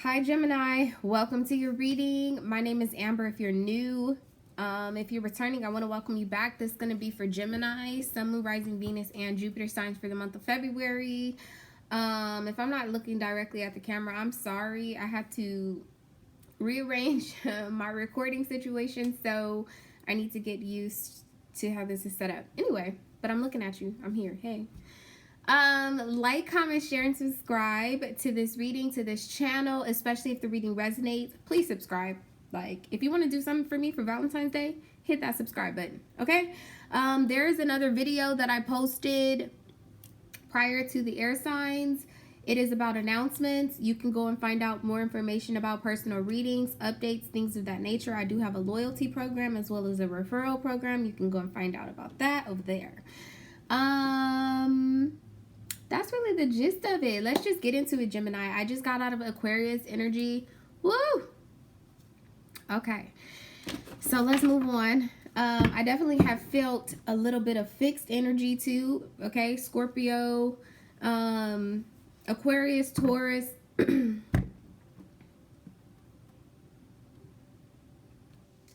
Hi Gemini, welcome to your reading. My name is Amber if you're new. If you're returning, I want to welcome you back. This is going to be for Gemini, Sun, Moon, Rising, Venus, and Jupiter signs for the month of February. If I'm not looking directly at the camera, I'm sorry. I had to rearrange my recording situation, so I need to get used to how this is set up. Anyway, but I'm looking at you. I'm here. Hey. Like, comment, share, and subscribe to this reading, to this channel, especially if the reading resonates. Please subscribe. Like, if you want to do something for me for Valentine's Day, hit that subscribe button, okay? There is another video that I posted prior to the air signs. It is about announcements. You can go and find out more information about personal readings, updates, things of that nature. I do have a loyalty program as well as a referral program. You can go and find out about that over there. That's really the gist of it. Let's just get into it, Gemini. I just got out of Aquarius energy. Woo! Okay. So let's move on. I definitely have felt a little bit of fixed energy too. Okay. Scorpio, Aquarius, Taurus.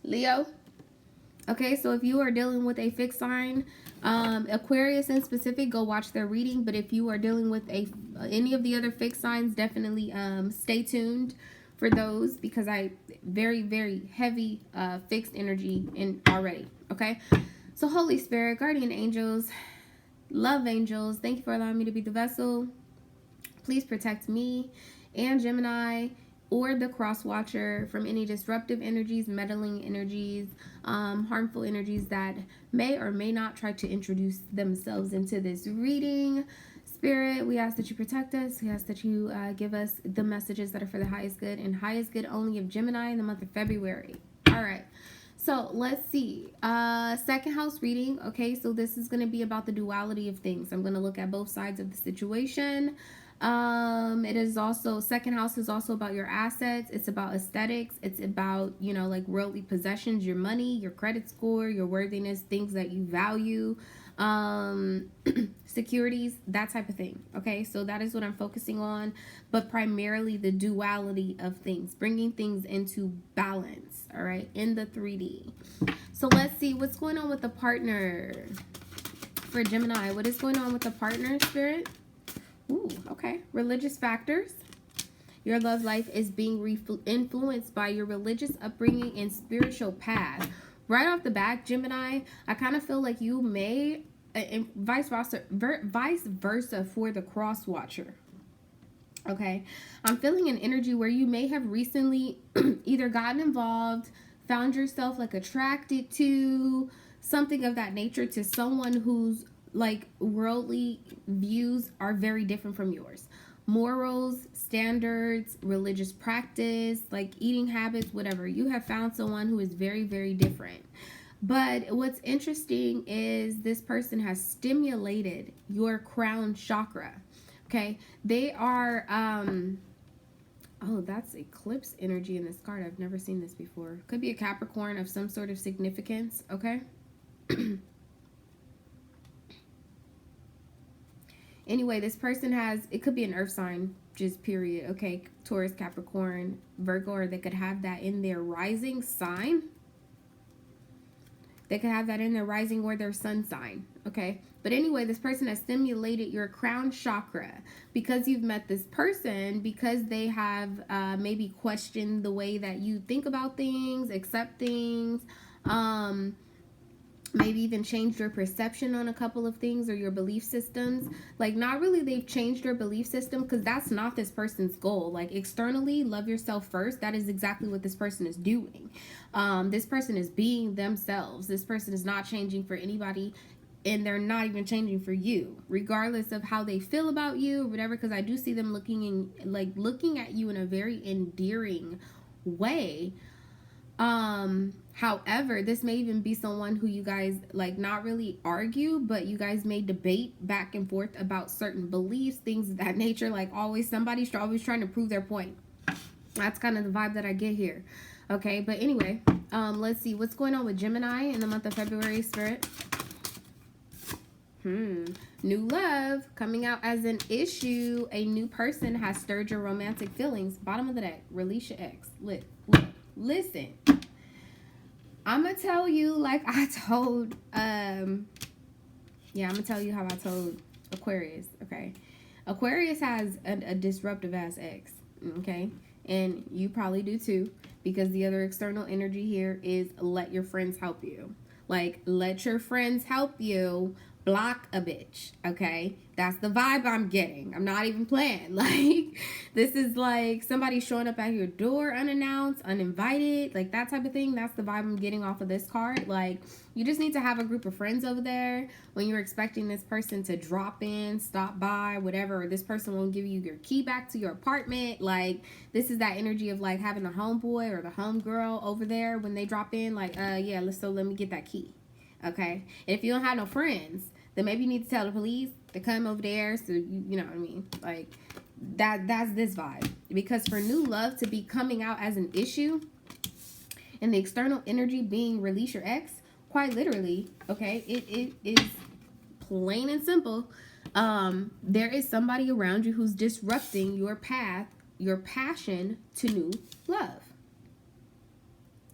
Leo. Okay, so if you are dealing with a fixed sign, Aquarius in specific, go watch their reading. But if you are dealing with any of the other fixed signs, definitely stay tuned for those, because I very, very heavy fixed energy in already. Okay, so Holy Spirit, guardian angels, love angels, thank you for allowing me to be the vessel. Please protect me and Gemini or the cross watcher from any disruptive energies, meddling energies, harmful energies that may or may not try to introduce themselves into this reading. Spirit, we ask that you protect us. We ask that you give us the messages that are for the highest good and highest good only of Gemini in the month of February. All right. So let's see. Second house reading. Okay, so this is going to be about the duality of things. I'm going to look at both sides of the situation. It is also, second house is also about your assets. It's about aesthetics. It's about, you know, like worldly possessions, your money, your credit score, your worthiness, things that you value, securities, that type of thing. Okay, so that is what I'm focusing on, but primarily the duality of things, bringing things into balance. All right, in the 3D. So let's see what's going on with the partner for Gemini. What is going on with the partner, Spirit? Ooh, okay. Religious factors. Your love life is being influenced by your religious upbringing and spiritual path. Right off the bat, Gemini, I kind of feel like you may, and vice versa for the cross watcher. Okay. I'm feeling an energy where you may have recently either gotten involved, found yourself like attracted to something of that nature, to someone who's like worldly views are very different from yours. Morals, standards, religious practice, like eating habits, whatever. You have found someone who is very, very different. But what's interesting is this person has stimulated your crown chakra. Okay. They are, oh, that's eclipse energy in this card. I've never seen this before. Could be a Capricorn of some sort of significance. Okay. Anyway, this person has, it could be an earth sign, just period. Okay, Taurus, Capricorn, Virgo, or they could have that in their rising sign. They could have that in their rising or their sun sign. Okay, but anyway, this person has stimulated your crown chakra because you've met this person, because they have maybe questioned the way that you think about things, accept things, maybe even changed your perception on a couple of things, or your belief systems. Like, not really they've changed your belief system, because that's not this person's goal. Like, externally, love yourself first. That is exactly what this person is doing. This person is being themselves. This person is not changing for anybody, and they're not even changing for you, regardless of how they feel about you or whatever, because I do see them looking at you in a very endearing way. However, this may even be someone who you guys like not really argue, but you guys may debate back and forth about certain beliefs, things of that nature. Like, somebody's always trying to prove their point. That's kind of the vibe that I get here. Okay, but anyway, let's see what's going on with Gemini in the month of February, Spirit. New love coming out as an issue. A new person has stirred your romantic feelings. Bottom of the deck. Release your ex. Listen. I'm going to tell you like I told, I'm going to tell you how I told Aquarius, okay? Aquarius has a disruptive ass ex, okay? And you probably do too, because the other external energy here is let your friends help you. Like, let your friends help you block a bitch, okay? That's the vibe I'm getting. I'm not even playing. Like, this is like somebody showing up at your door unannounced, uninvited, like that type of thing. That's the vibe I'm getting off of this card. Like, you just need to have a group of friends over there when you're expecting this person to drop in, stop by, whatever, or this person will give you your key back to your apartment. Like, this is that energy of like having the homeboy or the homegirl over there when they drop in, like, yeah, let me get that key. Okay? And if you don't have no friends, then maybe you need to tell the police to come over there, so you know what I mean? Like, that's this vibe. Because for new love to be coming out as an issue and the external energy being release your ex, quite literally, okay, it is plain and simple. There is somebody around you who's disrupting your path, your passion to new love.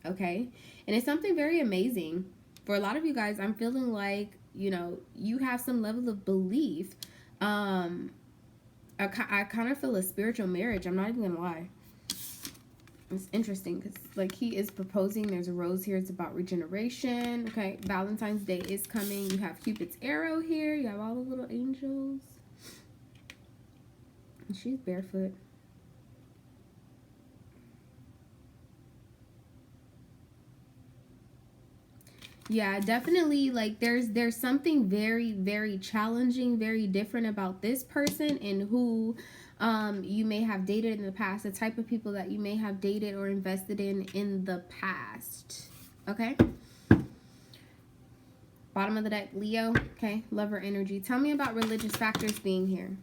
Okay? And it's something very amazing. For a lot of you guys, I'm feeling like, you know, you have some level of belief. I kind of feel a spiritual marriage. I'm not even gonna lie. It's interesting because, like, he is proposing. There's a rose here. It's about regeneration. Okay, Valentine's Day is coming. You have Cupid's arrow here. You have all the little angels. And she's barefoot. Yeah, definitely, like, there's something very, very challenging, very different about this person and who you may have dated in the past, the type of people that you may have dated or invested in the past. Okay? Bottom of the deck, Leo. Okay, lover energy. Tell me about religious factors being here.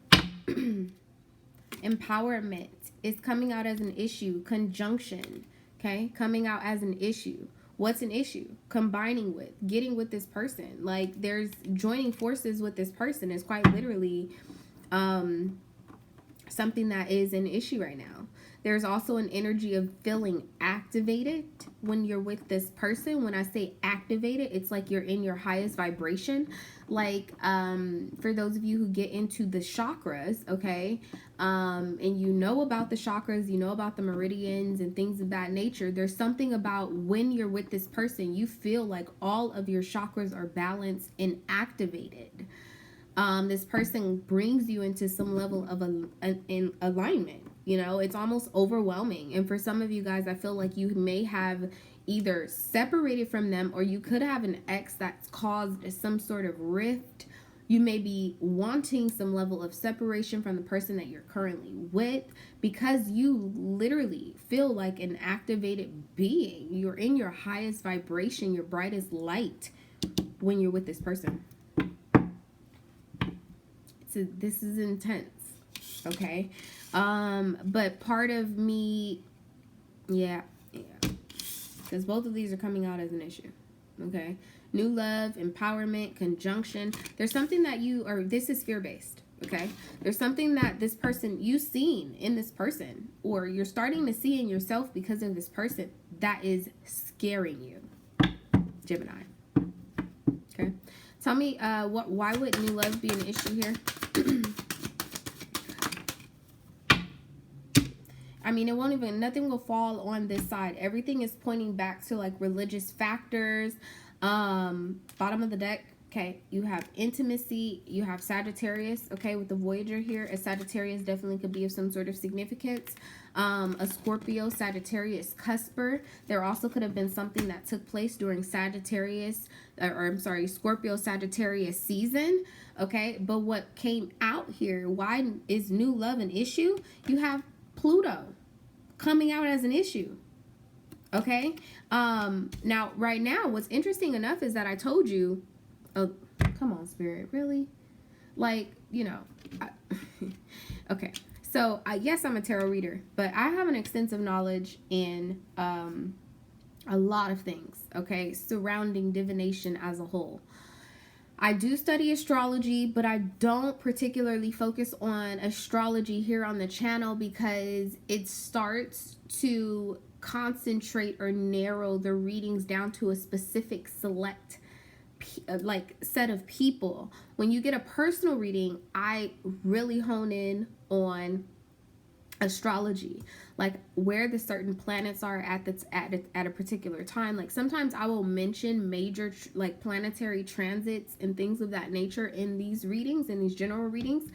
Empowerment is coming out as an issue. Conjunction, okay, coming out as an issue. What's an issue? Combining with, getting with this person. Like, there's joining forces with this person is quite literally something that is an issue right now. There's also an energy of feeling activated when you're with this person. When I say activated, it's like you're in your highest vibration. Like, for those of you who get into the chakras, okay, and you know about the chakras, you know about the meridians and things of that nature, there's something about when you're with this person, you feel like all of your chakras are balanced and activated. This person brings you into some level of in alignment. You know, it's almost overwhelming. And for some of you guys, I feel like you may have either separated from them, or you could have an ex that's caused some sort of rift. You may be wanting some level of separation from the person that you're currently with, because you literally feel like an activated being. You're in your highest vibration, your brightest light when you're with this person. So this is intense, okay? But part of me, yeah, because both of these are coming out as an issue, okay? New love, empowerment, conjunction. There's something that this is fear-based, okay? There's something that this person, you've seen in this person, or you're starting to see in yourself because of this person, that is scaring you, Gemini, okay? Tell me, why would new love be an issue here? I mean, nothing will fall on this side. Everything is pointing back to like religious factors. Bottom of the deck, okay, you have intimacy, you have Sagittarius, okay, with the Voyager here. A Sagittarius definitely could be of some sort of significance. A Scorpio, Sagittarius cusper. There also could have been something that took place during Scorpio Sagittarius season, okay? But what came out here, why is new love an issue? You have Pluto coming out as an issue, okay? Now, right now, what's interesting enough is that I told you, oh, come on, Spirit, really? Like, you know, okay. So, yes, I'm a tarot reader, but I have an extensive knowledge in a lot of things, okay, surrounding divination as a whole. I do study astrology, but I don't particularly focus on astrology here on the channel because it starts to concentrate or narrow the readings down to a specific select like set of people. When you get a personal reading, I really hone in on astrology, like where the certain planets are at a particular time. Like sometimes I will mention major like planetary transits and things of that nature in these readings, in these general readings.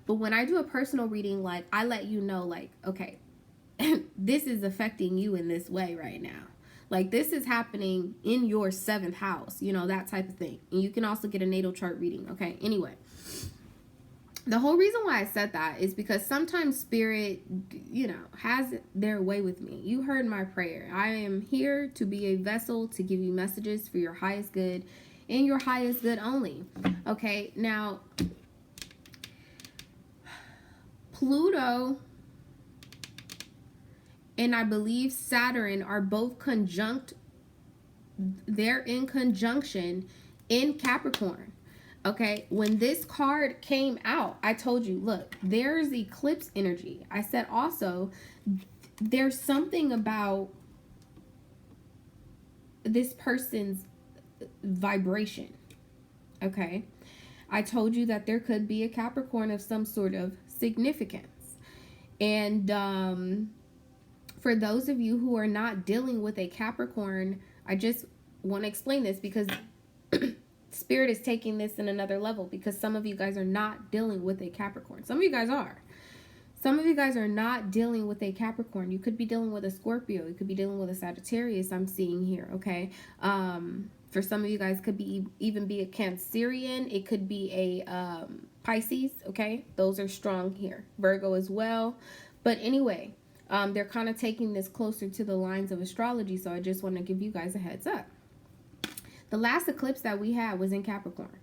But when I do a personal reading, like I let you know, like, okay, this is affecting you in this way right now. Like this is happening in your 7th house, you know, that type of thing. And you can also get a natal chart reading. Okay, anyway, the whole reason why I said that is because sometimes spirit, you know, has their way with me. You heard my prayer. I am here to be a vessel to give you messages for your highest good and your highest good only. Okay, now Pluto and I believe Saturn are both conjunct. They're in conjunction in Capricorn. Okay, when this card came out, I told you, look, there's eclipse energy. I said also, there's something about this person's vibration. Okay, I told you that there could be a Capricorn of some sort of significance. And for those of you who are not dealing with a Capricorn, I just want to explain this because Spirit is taking this in another level, because some of you guys are not dealing with a Capricorn. Some of you guys are. Some of you guys are not dealing with a Capricorn. You could be dealing with a Scorpio. You could be dealing with a Sagittarius, I'm seeing here, okay? For some of you guys, could be even be a Cancerian. It could be a Pisces, okay? Those are strong here. Virgo as well. But anyway, they're kind of taking this closer to the lines of astrology, so I just want to give you guys a heads up. The last eclipse that we had was in Capricorn,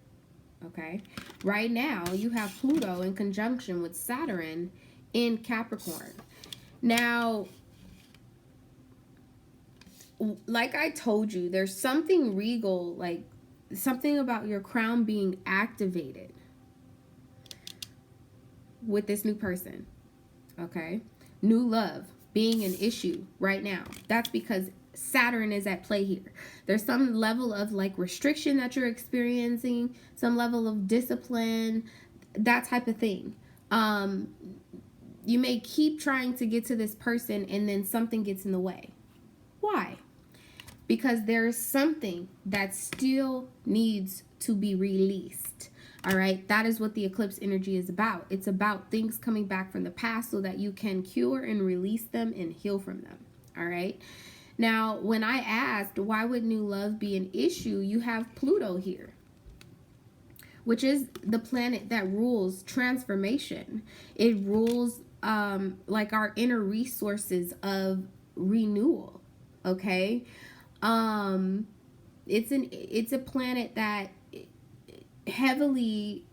okay? Right now, you have Pluto in conjunction with Saturn in Capricorn. Now, like I told you, there's something regal, like something about your crown being activated with this new person, okay? New love being an issue right now. That's because Saturn is at play here. There's some level of like restriction that you're experiencing, some level of discipline, that type of thing. You may keep trying to get to this person and then something gets in the way. Why? Because there's something that still needs to be released. All right, that is what the eclipse energy is about. It's about things coming back from the past so that you can cure and release them and heal from them. All right. Now, when I asked why would new love be an issue, you have Pluto here, which is the planet that rules transformation. It rules like our inner resources of renewal. Okay, it's a planet that heavily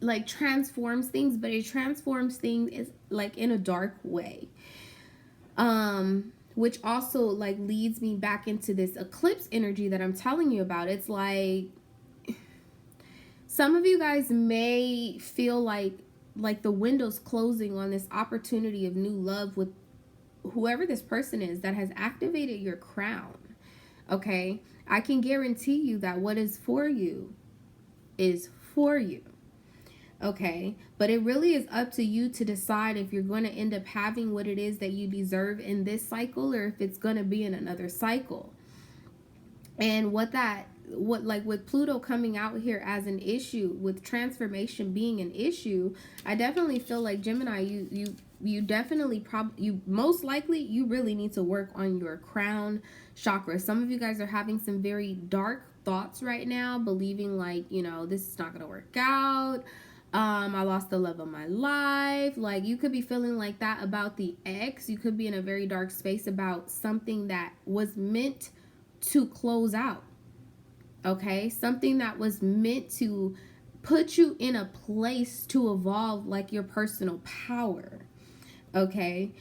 like transforms things, but it transforms things is like in a dark way. Which also like leads me back into this eclipse energy that I'm telling you about. It's like some of you guys may feel like the window's closing on this opportunity of new love with whoever this person is that has activated your crown. Okay, I can guarantee you that what is for you is for you. Okay, but it really is up to you to decide if you're going to end up having what it is that you deserve in this cycle, or if it's going to be in another cycle. And what like with Pluto coming out here as an issue, with transformation being an issue, I definitely feel like Gemini, you definitely you most likely you really need to work on your crown chakra. Some of you guys are having some very dark thoughts right now, believing like, you know, this is not going to work out. I lost the love of my life. Like you could be feeling like that about the ex. You could be in a very dark space about something that was meant to close out. Okay, something that was meant to put you in a place to evolve, like your personal power. Okay,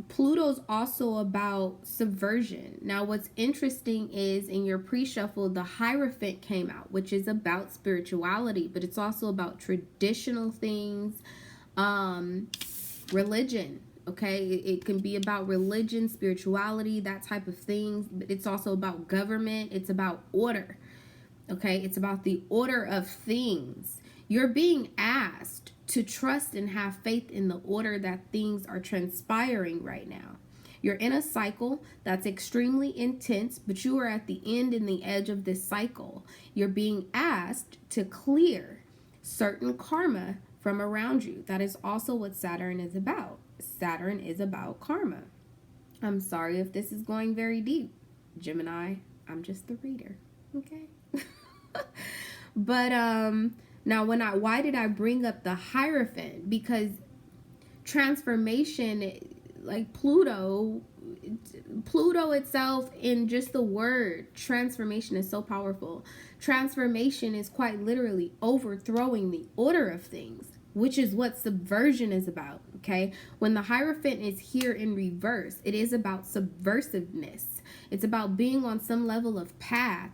Pluto's also about subversion. Now, what's interesting is in your pre-shuffle, the Hierophant came out, which is about spirituality, but it's also about traditional things, religion. Okay, it can be about religion, spirituality, that type of thing. But it's also about government. It's about order. Okay, it's about the order of things. You're being asked to trust and have faith in the order that things are transpiring right now. You're in a cycle that's extremely intense, but you are at the end and the edge of this cycle. You're being asked to clear certain karma from around you. That is also what Saturn is about. Saturn is about karma. I'm sorry if this is going very deep, Gemini. I'm just the reader, okay? But now why did I bring up the Hierophant? Because transformation, like Pluto itself, in just the word transformation, is so powerful. Transformation is quite literally overthrowing the order of things, which is what subversion is about. Okay, when the Hierophant is here in reverse, it is about subversiveness. It's about being on some level of path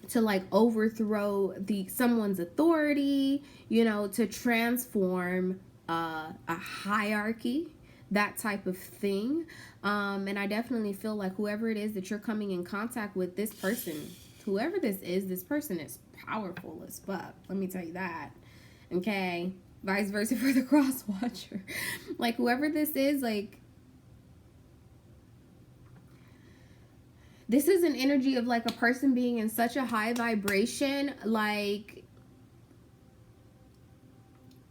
to like overthrow someone's authority, you know, to transform a hierarchy, that type of thing. And I definitely feel like whoever it is that you're coming in contact with, this person, whoever this person is powerful as fuck. Let me tell you that. Okay, vice versa for the cross watcher. Like whoever this is, like, this is an energy of like a person being in such a high vibration. Like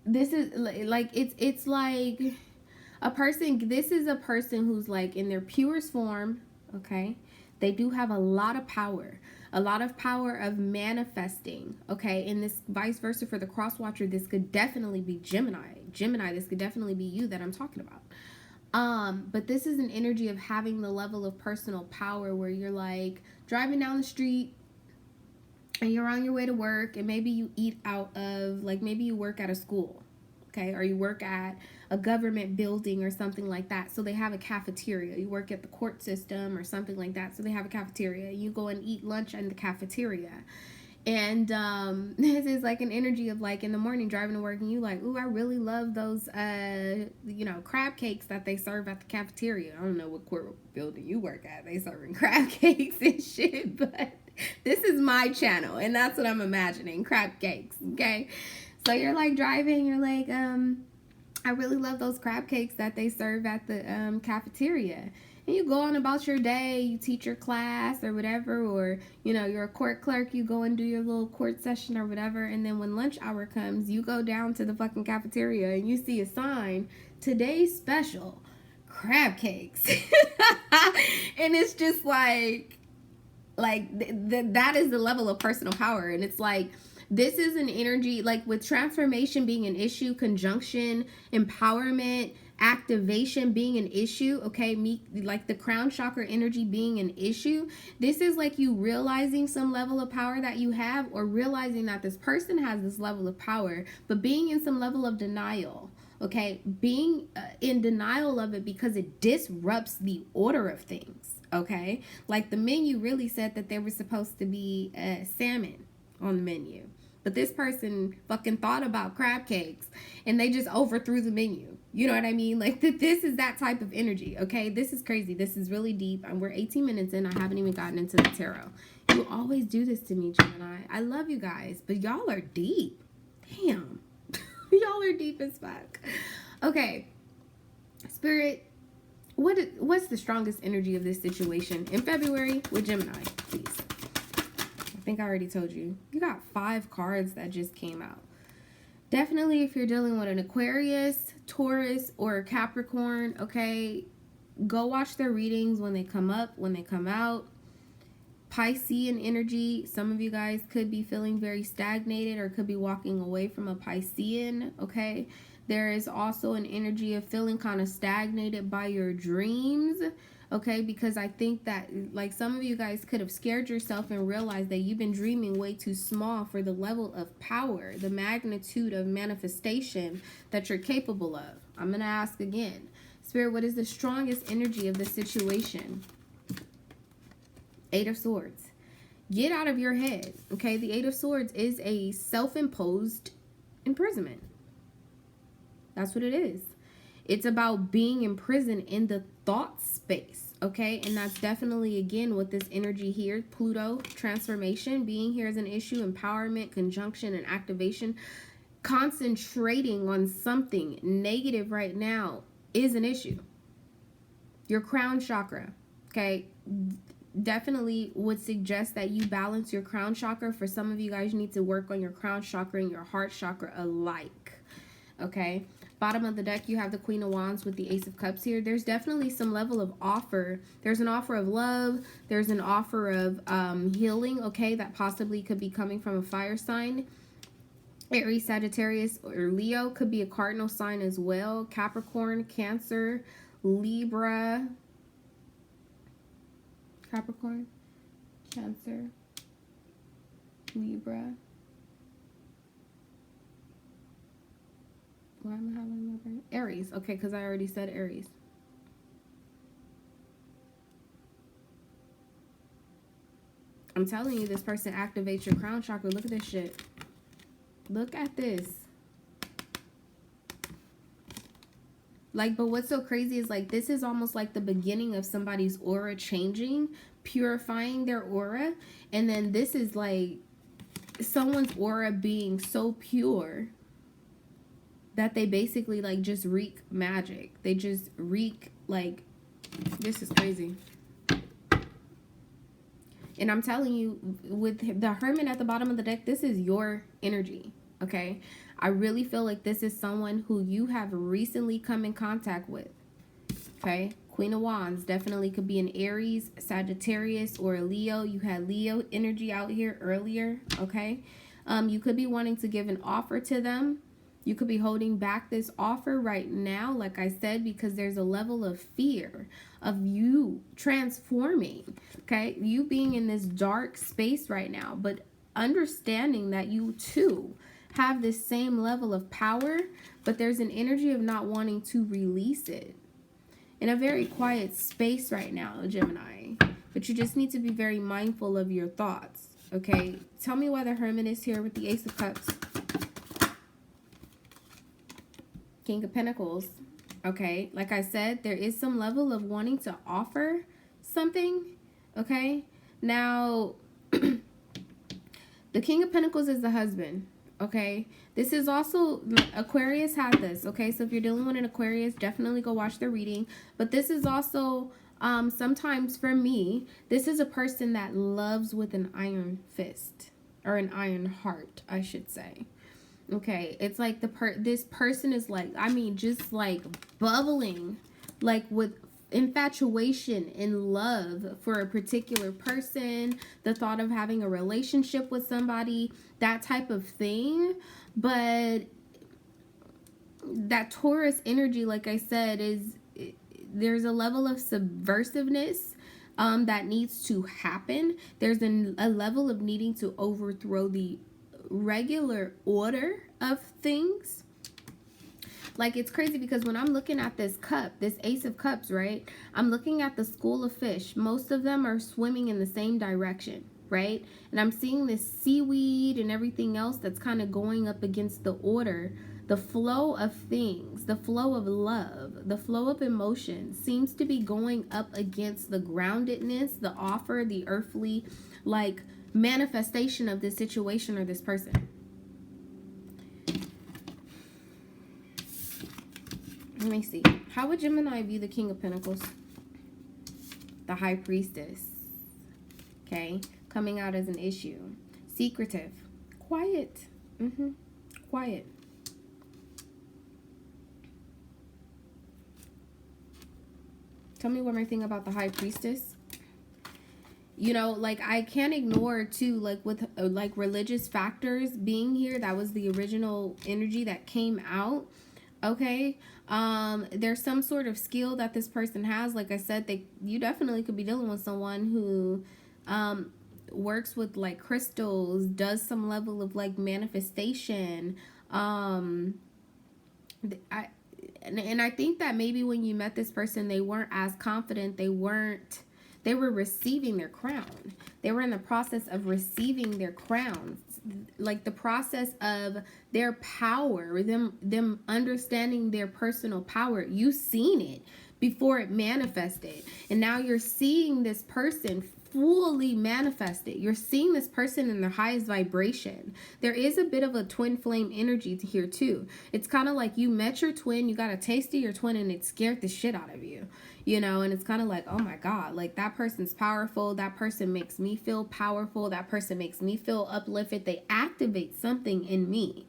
this is like, it's like a person, this is a person who's like in their purest form. Okay, they do have a lot of power of manifesting. Okay, and this vice versa for the cross watcher, this could definitely be Gemini, this could definitely be you that I'm talking about. But this is an energy of having the level of personal power where you're like driving down the street and you're on your way to work, and maybe you eat out of, like, maybe you work at a school, okay, or you work at a government building or something like that, so they have a cafeteria. You work at the court system or something like that, so they have a cafeteria. You go and eat lunch in the cafeteria. And this is like an energy of like in the morning driving to work, and you like, ooh, I really love those you know, crab cakes that they serve at the cafeteria. I don't know what court building you work at, they serving crab cakes and shit, but this is my channel and that's what I'm imagining, crab cakes. Okay, so you're like driving, you're like, I really love those crab cakes that they serve at the cafeteria. And you go on about your day, you teach your class or whatever, or, you know, you're a court clerk, you go and do your little court session or whatever, and then when lunch hour comes, you go down to the fucking cafeteria and you see a sign, today's special, crab cakes. And it's just like that is the level of personal power. And it's like, this is an energy, like with transformation being an issue, conjunction, empowerment, activation being an issue, okay, like the crown chakra energy being an issue. This is like you realizing some level of power that you have, or realizing that this person has this level of power, but being in some level of denial. Okay, being in denial of it because it disrupts the order of things. Okay, like the menu really said that there was supposed to be salmon on the menu, but this person fucking thought about crab cakes and they just overthrew the menu. You know what I mean? Like this is that type of energy. Okay, this is crazy. This is really deep, and we're 18 minutes in. I haven't even gotten into the tarot. You always do this to me, Gemini. I love you guys, but y'all are deep. Damn. Y'all are deep as fuck. Okay, Spirit, what's the strongest energy of this situation in February with Gemini, please? I think I already told you. You got 5 cards that just came out. Definitely if you're dealing with an Aquarius, Taurus, or a Capricorn, okay, go watch their readings when they come up, when they come out. Piscean energy, some of you guys could be feeling very stagnated or could be walking away from a Piscean, okay? There is also an energy of feeling kind of stagnated by your dreams, okay? Because I think that like some of you guys could have scared yourself and realized that you've been dreaming way too small for the level of power, the magnitude of manifestation that you're capable of. I'm going to ask again. Spirit, what is the strongest energy of the situation? Eight of Swords. Get out of your head, okay? The Eight of Swords is a self-imposed imprisonment. That's what it is. It's about being imprisoned in the thought space, okay? And that's definitely, again, what this energy here, Pluto, transformation, being here is an issue, empowerment, conjunction, and activation. Concentrating on something negative right now is an issue. Your crown chakra, okay? Definitely would suggest that you balance your crown chakra. For some of you guys, you need to work on your crown chakra and your heart chakra alike, okay? Bottom of the deck, you have the Queen of Wands with the Ace of Cups here. There's definitely some level of offer. There's an offer of love. There's an offer of healing, okay, that possibly could be coming from a fire sign. Aries, Sagittarius, or Leo could be a cardinal sign as well. Capricorn, Cancer, Libra, Capricorn, Cancer, Libra. Why am I having my brain? Aries, okay, because I already said Aries. I'm telling you, this person activates your crown chakra. Look at this shit. Look at this. Like, but what's so crazy is, like, this is almost like the beginning of somebody's aura changing, purifying their aura. And then this is like someone's aura being so pure that they basically, like, just wreak magic. They just wreak, like, this is crazy. And I'm telling you, with the Hermit at the bottom of the deck, this is your energy, okay? I really feel like this is someone who you have recently come in contact with, okay? Queen of Wands definitely could be an Aries, Sagittarius, or a Leo. You had Leo energy out here earlier, okay? You could be wanting to give an offer to them. You could be holding back this offer right now, like I said, because there's a level of fear of you transforming, okay? You being in this dark space right now, but understanding that you too have this same level of power, but there's an energy of not wanting to release it. In a very quiet space right now, Gemini, but you just need to be very mindful of your thoughts, okay? Tell me why the Hermit is here with the Ace of Cups. King of Pentacles, okay? Like I said, there is some level of wanting to offer something, okay? Now, the King of Pentacles is the husband, okay? This is also, Aquarius had this, okay? So if you're dealing with an Aquarius, definitely go watch their reading. But this is also, sometimes for me, this is a person that loves with an iron fist, or an iron heart, I should say. Okay, it's like this person is like, I mean, just like bubbling, like with infatuation and love for a particular person, the thought of having a relationship with somebody, that type of thing. But that Taurus energy, like I said, there's a level of subversiveness that needs to happen. There's a level of needing to overthrow the regular order of things. Like, it's crazy because when I'm looking at this cup, this Ace of Cups, right, I'm looking at the school of fish. Most of them are swimming in the same direction, right? And I'm seeing this seaweed and everything else that's kind of going up against the order. The flow of things, the flow of love, the flow of emotion seems to be going up against the groundedness, the offer, the earthly, like, manifestation of this situation or this person. Let me see. How would Gemini view the King of Pentacles? The High Priestess. Okay. Coming out as an issue. Secretive. Quiet. Quiet. Tell me one more thing about the High Priestess. You know, like, I can't ignore too, like, with like religious factors being here. That was the original energy that came out. Okay. There's some sort of skill that this person has. Like I said, you definitely could be dealing with someone who works with, like, crystals, does some level of, like, manifestation. and I think that maybe when you met this person, they weren't as confident. They were receiving their crown. They were in the process of receiving their crowns, like the process of their power, them understanding their personal power. You seen it before it manifested, and now you're seeing this person fully manifested. You're seeing this person in their highest vibration. There is a bit of a twin flame energy to here too. It's kind of like you met your twin, you got a taste of your twin, and it scared the shit out of you, you know. And it's kind of like, oh my god, like that person's powerful, that person makes me feel powerful, that person makes me feel uplifted. They activate something in me.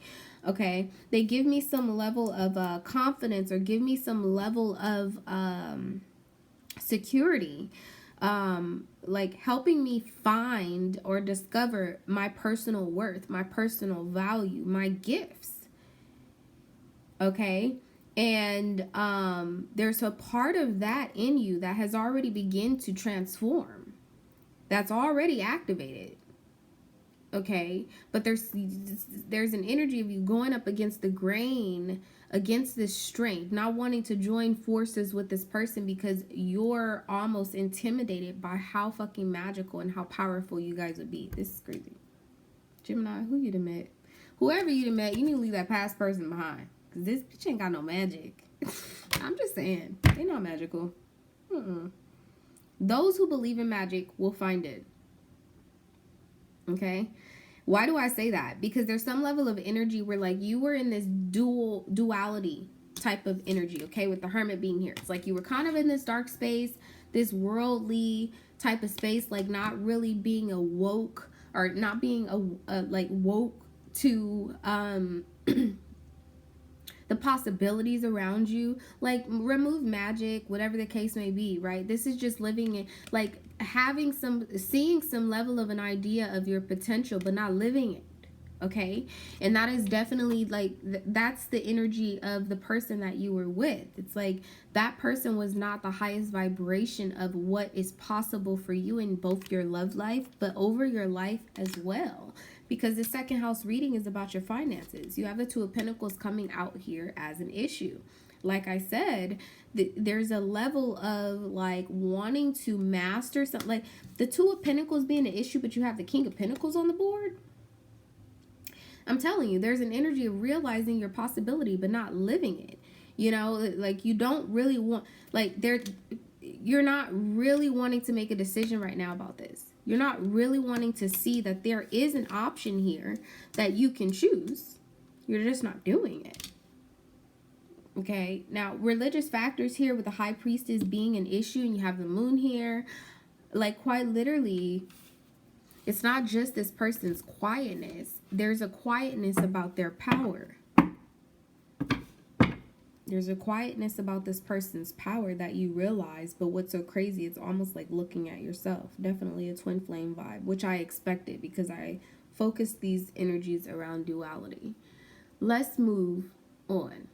Okay, they give me some level of confidence, or give me some level of security, like helping me find or discover my personal worth, my personal value, my gifts. Okay, and there's a part of that in you that has already begun to transform, that's already activated. Okay, but there's an energy of you going up against the grain, against this strength, not wanting to join forces with this person because you're almost intimidated by how fucking magical and how powerful you guys would be. This is crazy. Gemini, who you done met? Whoever you done met, you need to leave that past person behind, because this bitch ain't got no magic. I'm just saying, they not magical. Those who believe in magic will find it. Okay, why do I say that? Because there's some level of energy where like you were in this duality type of energy, okay, with the Hermit being here. It's like you were kind of in this dark space, this worldly type of space, like not really being awoke, or not being like woke to the possibilities around you. Like remove magic, whatever the case may be, right? This is just living in, like, seeing some level of an idea of your potential, but not living it. Okay, and that is definitely like that's the energy of the person that you were with. It's like that person was not the highest vibration of what is possible for you in both your love life, but over your life as well. Because the second house reading is about your finances. You have the Two of Pentacles coming out here as an issue. Like I said, there's a level of like wanting to master something. Like the Two of Pentacles being an issue, but you have the King of Pentacles on the board. I'm telling you, there's an energy of realizing your possibility, but not living it. You know, like you don't really want, like you're not really wanting to make a decision right now about this. You're not really wanting to see that there is an option here that you can choose. You're just not doing it. Okay, now religious factors here with the High Priestess being an issue, and you have the Moon here. Like quite literally, it's not just this person's quietness. There's a quietness about their power. There's a quietness about this person's power that you realize, but what's so crazy, it's almost like looking at yourself. Definitely a twin flame vibe, which I expected because I focused these energies around duality. Let's move on.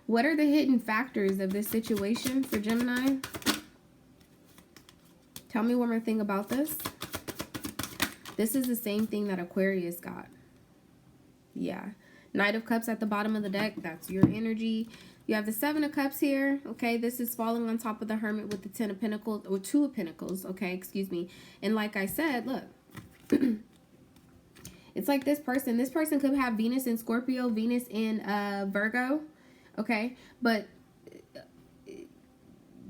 What are the hidden factors of this situation for Gemini? Tell me one more thing about this. This is the same thing that Aquarius got. Yeah. Knight of Cups at the bottom of the deck. That's your energy. You have the Seven of Cups here. Okay. This is falling on top of the Hermit with the Ten of Pentacles, or Two of Pentacles. Okay. Excuse me. And like I said, look. It's like this person could have Venus in Scorpio, Venus in Virgo. Okay. But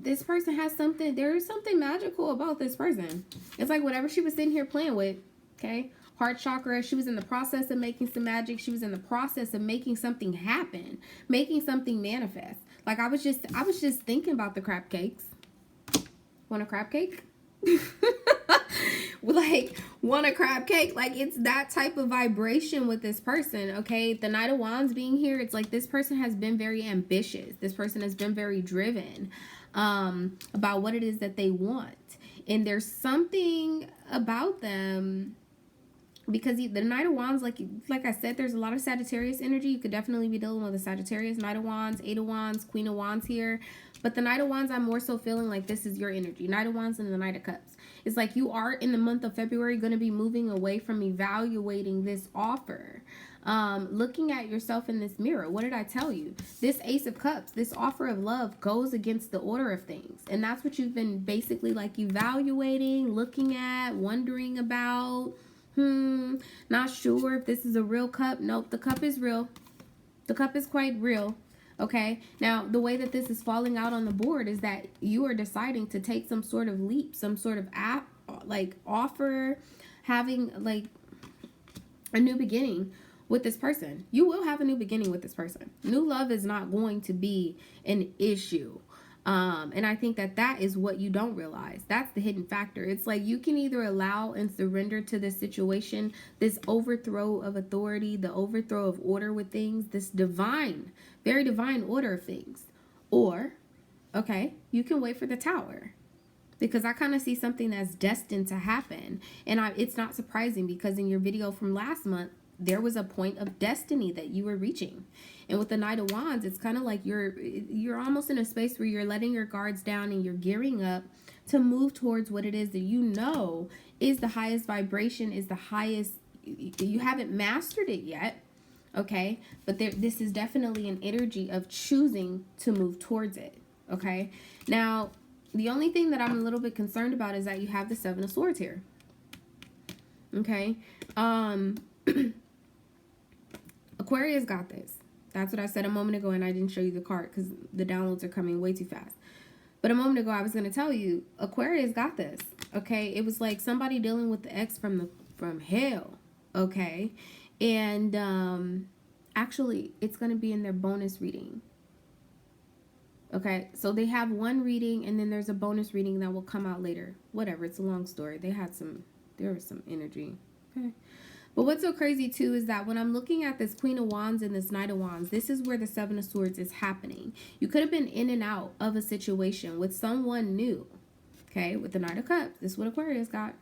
this person has something, there is something magical about this person. It's like whatever she was sitting here playing with, okay? Heart chakra, she was in the process of making some magic. She was in the process of making something happen, making something manifest. Like I was just thinking about the crab cakes. Want a crab cake? Like, want a crab cake? Like, it's that type of vibration with this person, okay? The Knight of Wands being here, it's like this person has been very ambitious. This person has been very driven about what it is that they want. And there's something about them, because the Knight of Wands, like I said, there's a lot of Sagittarius energy. You could definitely be dealing with a Sagittarius, Knight of Wands, Eight of Wands, Queen of Wands here. But the Knight of Wands, I'm more so feeling like this is your energy. Knight of Wands and the Knight of Cups. It's like you are in the month of February going to be moving away from evaluating this offer. Looking at yourself in this mirror. What did I tell you? This Ace of Cups, this offer of love goes against the order of things. And that's what you've been basically like evaluating, looking at, wondering about. Not sure if this is a real cup. Nope, the cup is real. The cup is quite real. Okay, now the way that this is falling out on the board is that you are deciding to take some sort of leap, some sort of offer, having like a new beginning with this person. You will have a new beginning with this person. New love is not going to be an issue. And I think that that is what you don't realize. That's the hidden factor. It's like you can either allow and surrender to this situation, this overthrow of authority, the overthrow of order with things, this divine, very divine order of things. Or, okay, you can wait for the Tower. Because I kind of see something that's destined to happen. And it's not surprising because in your video from last month, there was a point of destiny that you were reaching. And with the Knight of Wands, it's kind of like you're almost in a space where you're letting your guards down and you're gearing up to move towards what it is that you know is the highest vibration, is the highest. You haven't mastered it yet, okay? But this is definitely an energy of choosing to move towards it, okay? Now, the only thing that I'm a little bit concerned about is that you have the Seven of Swords here, okay? Aquarius got this. That's what I said a moment ago, and I didn't show you the card because the downloads are coming way too fast. But a moment ago, I was going to tell you, Aquarius got this, okay? It was like somebody dealing with the ex from hell, okay? And actually, it's going to be in their bonus reading, okay? So they have one reading, and then there's a bonus reading that will come out later. Whatever, it's a long story. There was some energy, okay? But what's so crazy, too, is that when I'm looking at this Queen of Wands and this Knight of Wands, this is where the Seven of Swords is happening. You could have been in and out of a situation with someone new, okay? With the Knight of Cups, this is what Aquarius got.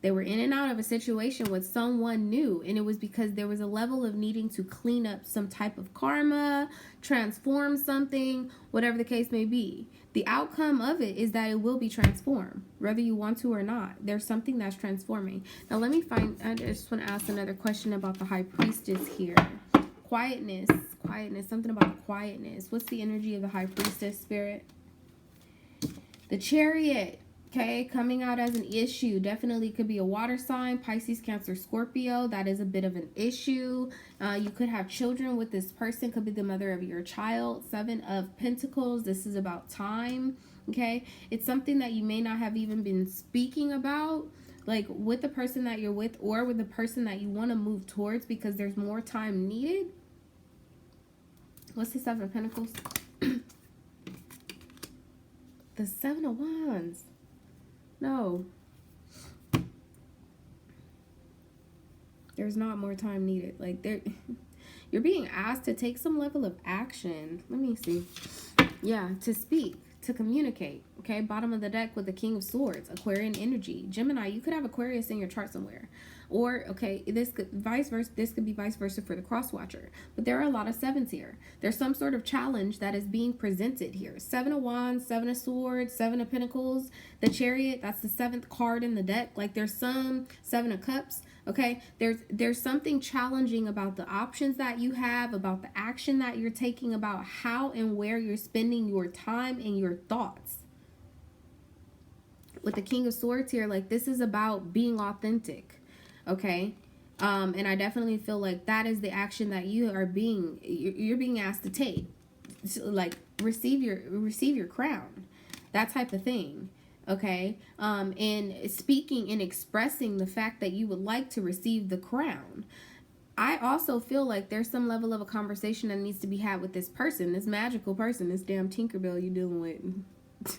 They were in and out of a situation with someone new, and it was because there was a level of needing to clean up some type of karma, transform something, whatever the case may be. The outcome of it is that it will be transformed, whether you want to or not. There's something that's transforming. Now, let me I just want to ask another question about the High Priestess here. Quietness, something about quietness. What's the energy of the High Priestess, Spirit? The Chariot. Okay, coming out as an issue. Definitely could be a water sign, Pisces, Cancer, Scorpio. That is a bit of an issue. You could have children with this person. Could be the mother of your child. Seven of Pentacles. This is about time. Okay, it's something that you may not have even been speaking about, like with the person that you're with or with the person that you want to move towards, because there's more time needed. What's the Seven of Pentacles? The Seven of Wands. No, there's not more time needed. Like you're being asked to take some level of action. Let me see. Yeah, to speak, to communicate. Okay, bottom of the deck with the King of Swords, Aquarian energy. Gemini, you could have Aquarius in your chart somewhere. Or, okay, this could vice versa. This could be vice versa for the cross watcher. But there are a lot of sevens here. There's some sort of challenge that is being presented here. Seven of Wands, Seven of Swords, Seven of Pentacles, the Chariot. That's the seventh card in the deck. Like there's some Seven of Cups. Okay, there's something challenging about the options that you have, about the action that you're taking, about how and where you're spending your time and your thoughts. With the King of Swords here, like this is about being authentic. Okay, and I definitely feel like that is the action that you're being asked to take, like receive your crown, that type of thing. Okay, and speaking and expressing the fact that you would like to receive the crown. I also feel like there's some level of a conversation that needs to be had with this person, this magical person, this damn Tinkerbell you're dealing with.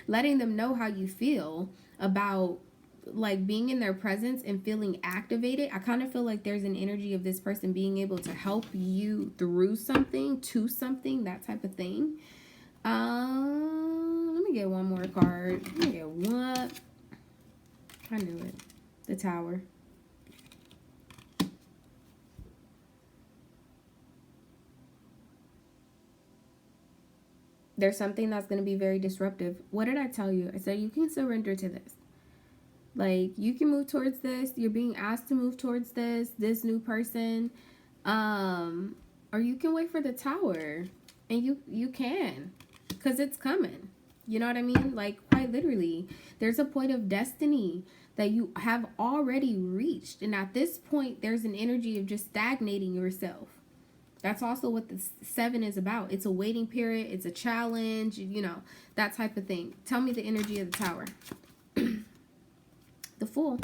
Letting them know how you feel about like being in their presence and feeling activated. I kind of feel like there's an energy of this person being able to help you through something, to something, that type of thing. Let me get one more card. Let me get one. I knew it. The Tower. There's something that's going to be very disruptive. What did I tell you? I said you can surrender to this. Like, you can move towards this. You're being asked to move towards this new person. Or you can wait for the Tower. And you can. Because it's coming. You know what I mean? Like, quite literally. There's a point of destiny that you have already reached. And at this point, there's an energy of just stagnating yourself. That's also what the 7 is about. It's a waiting period. It's a challenge. You know, that type of thing. Tell me the energy of the Tower. The Fool.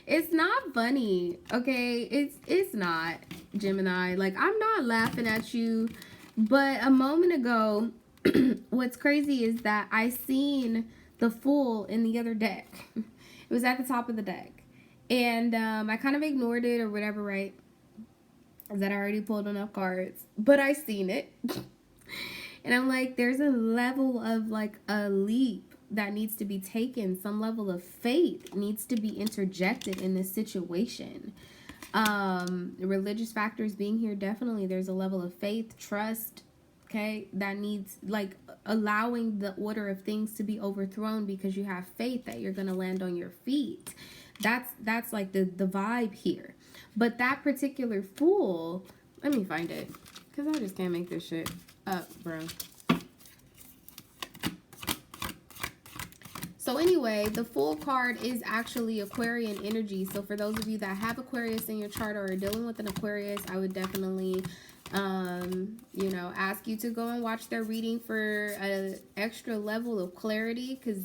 It's not funny, okay? It's not, Gemini. Like, I'm not laughing at you, but a moment ago, what's crazy is that I seen the Fool in the other deck. It was at the top of the deck, and I kind of ignored it or whatever, right? That I already pulled enough cards, but I seen it. And I'm like, there's a level of like a leap that needs to be taken. Some level of faith needs to be interjected in this situation. Religious factors being here, definitely there's a level of faith, trust, okay, that needs, like, allowing the order of things to be overthrown because you have faith that you're going to land on your feet. That's like the vibe here. But that particular Fool, let me find it, because I just can't make this shit up, bro. So anyway, the Fool card is actually Aquarian energy. So for those of you that have Aquarius in your chart or are dealing with an Aquarius, I would definitely, you know, ask you to go and watch their reading for an extra level of clarity, because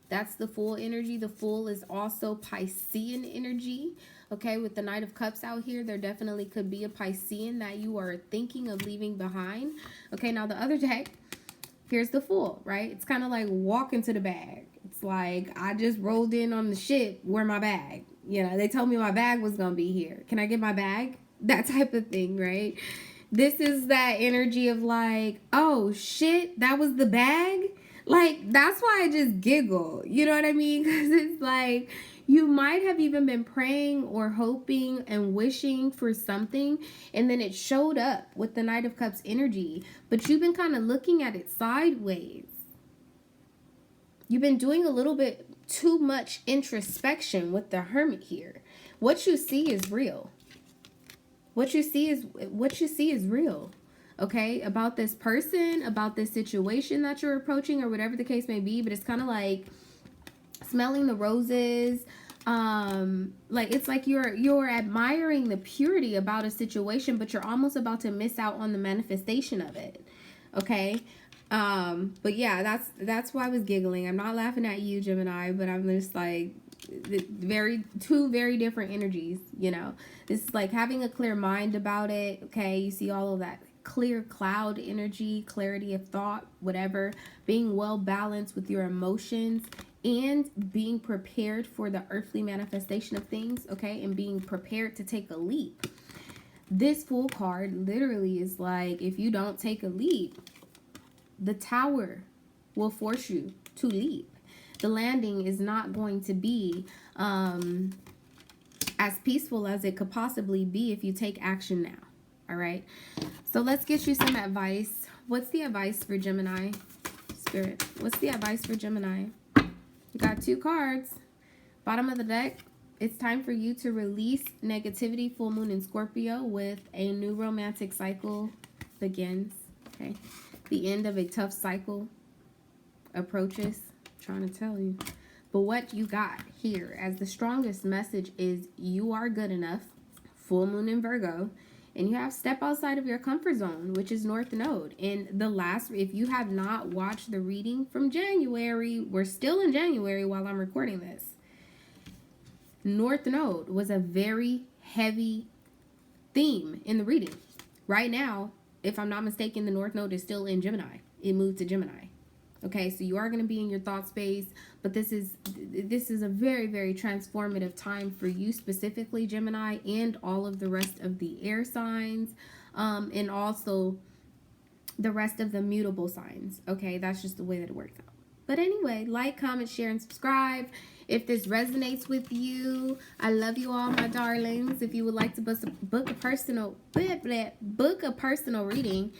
that's the Fool energy. The Fool is also Piscean energy. Okay, with the Knight of Cups out here, there definitely could be a Piscean that you are thinking of leaving behind. Okay, now the other deck, here's the Fool, right? It's kind of like walking to the bag. It's like, I just rolled in on the ship. Where my bag? You know, they told me my bag was going to be here. Can I get my bag? That type of thing, right? This is that energy of like, oh, shit, that was the bag? Like, that's why I just giggle. You know what I mean? Because it's like, you might have even been praying or hoping and wishing for something, and then it showed up with the Knight of Cups energy, but you've been kind of looking at it sideways. You've been doing a little bit too much introspection with the Hermit here. What you see is real. What you see is real. Okay, about this person, about this situation that you're approaching, or whatever the case may be. But it's kind of like smelling the roses. Like, it's like you're admiring the purity about a situation, but you're almost about to miss out on the manifestation of it. Okay. But yeah, that's why I was giggling. I'm not laughing at you, Gemini, but I'm just like, two very different energies, you know. This is like having a clear mind about it. Okay, you see all of that clear cloud energy, clarity of thought, whatever, being well balanced with your emotions and being prepared for the earthly manifestation of things, okay, and being prepared to take a leap. This Fool card literally is like, if you don't take a leap, the Tower will force you to leap. The landing is not going to be as peaceful as it could possibly be if you take action now. All right. So let's get you some advice. What's the advice for Gemini? Spirit, what's the advice for Gemini? You got 2 cards. Bottom of the deck. It's time for you to release negativity. Full moon in Scorpio with a new romantic cycle begins. Okay. The end of a tough cycle approaches. I'm trying to tell you. But what you got here as the strongest message is you are good enough. Full moon in Virgo. And you have step outside of your comfort zone, which is North Node. And the last, if you have not watched the reading from January, we're still in January while I'm recording this. North Node was a very heavy theme in the reading. Right now, if I'm not mistaken, the North Node is still in Gemini. It moved to Gemini. Okay, so you are going to be in your thought space, but this is a very, very transformative time for you specifically, Gemini, and all of the rest of the air signs, and also the rest of the mutable signs. Okay, that's just the way that it works out. But anyway, like, comment, share, and subscribe if this resonates with you. I love you all, my darlings. If you would like to book a personal reading,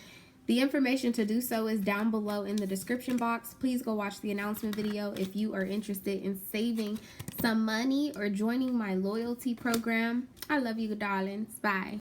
The information to do so is down below in the description box. Please go watch the announcement video if you are interested in saving some money or joining my loyalty program. I love you, darlings. Bye.